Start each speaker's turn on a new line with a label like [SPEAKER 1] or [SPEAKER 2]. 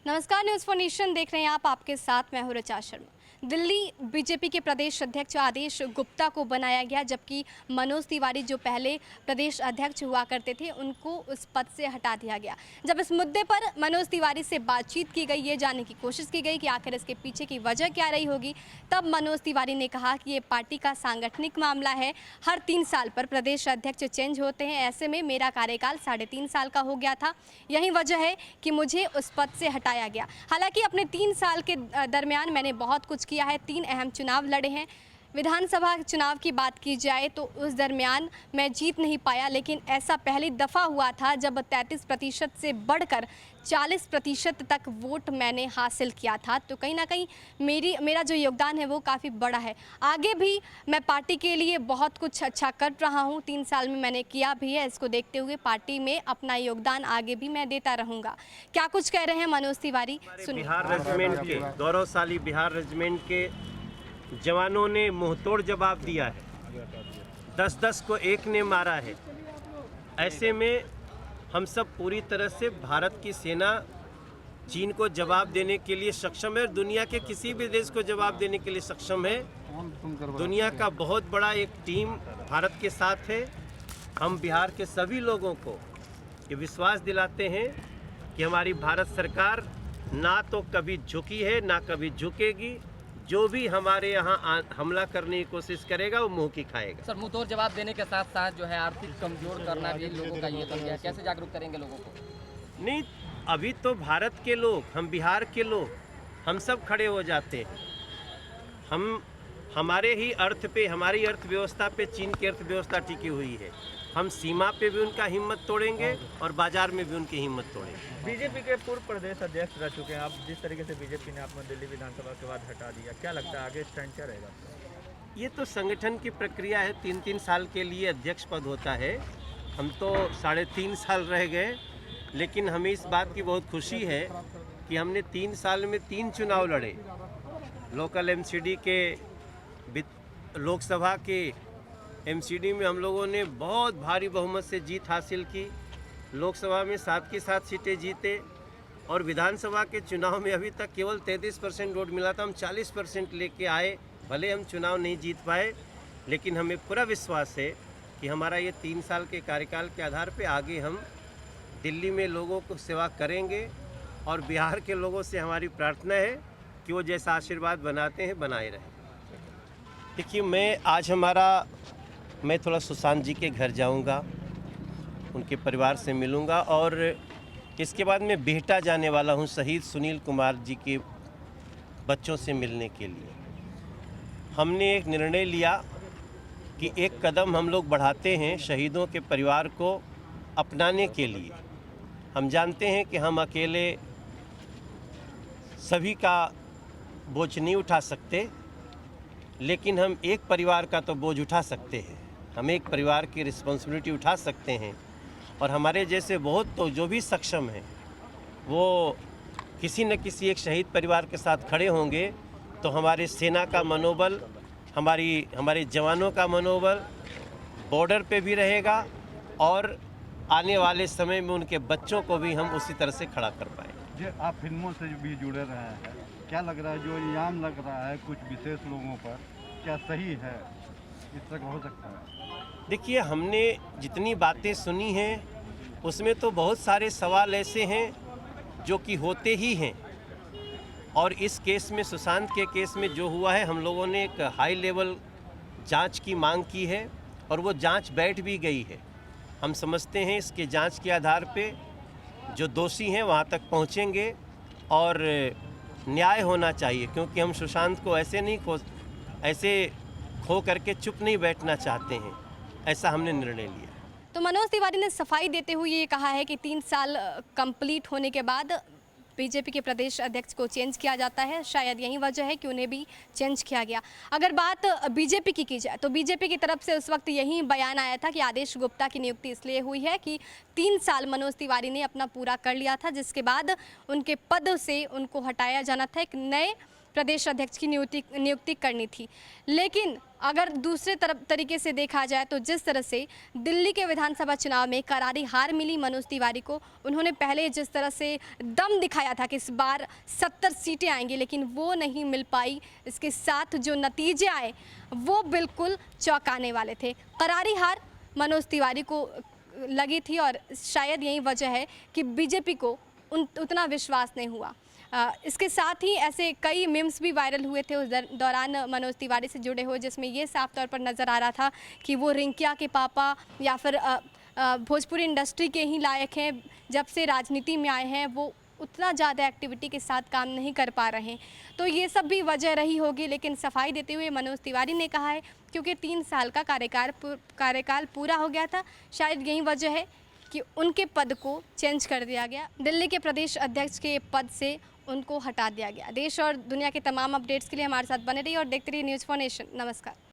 [SPEAKER 1] नमस्कार, news for nation देख रहे हैं आप। आपके साथ मैं हूं ऋचा शर्मा। दिल्ली बीजेपी के प्रदेश अध्यक्ष आदेश गुप्ता को बनाया गया, जबकि मनोज तिवारी जो पहले प्रदेश अध्यक्ष हुआ करते थे उनको उस पद से हटा दिया गया। जब इस मुद्दे पर मनोज तिवारी से बातचीत की गई, ये जानने की कोशिश की गई कि आखिर इसके पीछे की वजह क्या रही होगी, तब मनोज तिवारी ने कहा कि ये पार्टी का सांगठनिक मामला है। हर 3 साल पर प्रदेश अध्यक्ष चेंज होते हैं, ऐसे में मेरा कार्यकाल 3.5 साल का हो गया था। यही वजह है कि मुझे उस पद से हटाया गया। हालांकि अपने 3 साल के दरमियान मैंने बहुत कुछ किया है। 3 अहम चुनाव लड़े हैं। विधानसभा चुनाव की बात की जाए तो उस दरमियान मैं जीत नहीं पाया, लेकिन ऐसा पहली दफ़ा हुआ था जब 33% से बढ़कर 40% तक वोट मैंने हासिल किया था। तो कहीं ना कहीं मेरा जो योगदान है वो काफ़ी बड़ा है। आगे भी मैं पार्टी के लिए बहुत कुछ अच्छा कर रहा हूँ। 3 साल में मैंने किया भी है। इसको देखते हुए पार्टी में अपना योगदान आगे भी मैं देता रहूँगा। क्या कुछ कह रहे हैं मनोज तिवारी, सुनिए।
[SPEAKER 2] बिहार रेजिमेंट के गौरवशाली बिहार रेजिमेंट के जवानों ने मुंहतोड़ जवाब दिया है। 10-10 को एक ने मारा है। ऐसे में हम सब पूरी तरह से भारत की सेना चीन को जवाब देने के लिए सक्षम है और दुनिया के किसी भी देश को जवाब देने के लिए सक्षम है। दुनिया का बहुत बड़ा एक टीम भारत के साथ है। हम बिहार के सभी लोगों को ये विश्वास दिलाते हैं कि हमारी भारत सरकार ना तो कभी झुकी है ना कभी झुकेगी। जो भी हमारे यहाँ हमला करने की कोशिश करेगा वो मुंह की खाएगा।
[SPEAKER 3] सर, मुंहतोड़ जवाब देने के साथ साथ जो है आर्थिक कमजोर करना भी लोगों का ये बन गया। कैसे जागरूक करेंगे लोगों को?
[SPEAKER 2] नहीं, अभी तो भारत के लोग, हम बिहार के लोग, हम सब खड़े हो जाते हैं। हम हमारे ही अर्थ पे, हमारी अर्थव्यवस्था पे चीन की अर्थव्यवस्था टिकी हुई है। हम सीमा पे भी उनका हिम्मत तोड़ेंगे और बाजार में भी उनकी हिम्मत तोड़ेंगे।
[SPEAKER 4] बीजेपी के पूर्व प्रदेश अध्यक्ष रह चुके हैं आप। जिस तरीके से बीजेपी ने आपको दिल्ली विधानसभा के बाद हटा दिया, क्या लगता है आगे स्टैंड क्या रहेगा?
[SPEAKER 2] ये तो संगठन की प्रक्रिया है। 3-3 साल के लिए अध्यक्ष पद होता है। हम तो 3.5 साल रह गए, लेकिन हमें इस बात की बहुत खुशी है कि हमने 3 साल में 3 चुनाव लड़े। लोकल एमसीडी के, लोकसभा के एमसीडी में हम लोगों ने बहुत भारी बहुमत से जीत हासिल की। लोकसभा में 7 की 7 सीटें जीते और विधानसभा के चुनाव में अभी तक केवल 33% वोट मिला था। हम 40% लेके आए। भले हम चुनाव नहीं जीत पाए, लेकिन हमें पूरा विश्वास है कि हमारा ये 3 साल के कार्यकाल के आधार पे आगे हम दिल्ली में लोगों को सेवा करेंगे। और बिहार के लोगों से हमारी प्रार्थना है कि वो जैसा आशीर्वाद बनाते हैं बनाए रहें। देखिए, मैं थोड़ा सुशांत जी के घर जाऊंगा, उनके परिवार से मिलूंगा और इसके बाद मैं बिहटा जाने वाला हूं शहीद सुनील कुमार जी के बच्चों से मिलने के लिए। हमने एक निर्णय लिया कि एक कदम हम लोग बढ़ाते हैं शहीदों के परिवार को अपनाने के लिए। हम जानते हैं कि हम अकेले सभी का बोझ नहीं उठा सकते, लेकिन हम एक परिवार का तो बोझ उठा सकते हैं। हम एक परिवार की रिस्पॉन्सिबिलिटी उठा सकते हैं और हमारे जैसे बहुत तो जो भी सक्षम हैं वो किसी न किसी एक शहीद परिवार के साथ खड़े होंगे तो हमारे सेना का मनोबल, हमारे जवानों का मनोबल बॉर्डर पे भी रहेगा और आने वाले समय में उनके बच्चों को भी हम उसी तरह से खड़ा कर पाएंगे।
[SPEAKER 5] जी, आप फिल्मों से भी जुड़े रहे हैं, क्या लग रहा है जो इल्ज़ाम लग रहा है कुछ विशेष लोगों पर, क्या सही है? इस तरह हो सकता है?
[SPEAKER 2] देखिए, हमने जितनी बातें सुनी हैं उसमें तो बहुत सारे सवाल ऐसे हैं जो कि होते ही हैं। और इस केस में, सुशांत के केस में जो हुआ है, हम लोगों ने एक हाई लेवल जांच की मांग की है और वो जांच बैठ भी गई है। हम समझते हैं इसके जांच के आधार पे जो दोषी हैं वहाँ तक पहुँचेंगे और न्याय होना चाहिए, क्योंकि हम सुशांत को ऐसे खो करके चुप नहीं बैठना चाहते हैं। ऐसा हमने निर्णय लिया।
[SPEAKER 1] तो मनोज तिवारी ने सफाई देते हुए ये कहा है कि 3 साल कंप्लीट होने के बाद बीजेपी के प्रदेश अध्यक्ष को चेंज किया जाता है। शायद यही वजह है कि उन्हें भी चेंज किया गया। अगर बात बीजेपी की जाए तो बीजेपी की तरफ से उस वक्त यही बयान आया था कि आदेश गुप्ता की नियुक्ति इसलिए हुई है कि 3 साल मनोज तिवारी ने अपना पूरा कर लिया था, जिसके बाद उनके पद से उनको हटाया जाना था। एक नए प्रदेश अध्यक्ष की नियुक्ति करनी थी। लेकिन अगर दूसरे तरीके से देखा जाए तो जिस तरह से दिल्ली के विधानसभा चुनाव में करारी हार मिली मनोज तिवारी को, उन्होंने पहले जिस तरह से दम दिखाया था कि इस बार 70 सीटें आएंगी, लेकिन वो नहीं मिल पाई। इसके साथ जो नतीजे आए वो बिल्कुल चौंकाने वाले थे। करारी हार मनोज तिवारी को लगी थी और शायद यही वजह है कि बीजेपी को उतना विश्वास नहीं हुआ। इसके साथ ही ऐसे कई मीम्स भी वायरल हुए थे उस दौरान मनोज तिवारी से जुड़े हुए, जिसमें ये साफ तौर पर नज़र आ रहा था कि वो रिंकिया के पापा या फिर भोजपुरी इंडस्ट्री के ही लायक हैं। जब से राजनीति में आए हैं वो उतना ज़्यादा एक्टिविटी के साथ काम नहीं कर पा रहे हैं, तो ये सब भी वजह रही होगी। लेकिन सफाई देते हुए मनोज तिवारी ने कहा है क्योंकि 3 साल का कार्यकाल पूरा हो गया था, शायद यही वजह है कि उनके पद को चेंज कर दिया गया। दिल्ली के प्रदेश अध्यक्ष के पद से उनको हटा दिया गया। देश और दुनिया के तमाम अपडेट्स के लिए हमारे साथ बने रहिए और देखते रहिए न्यूज़4 नेशन। नमस्कार।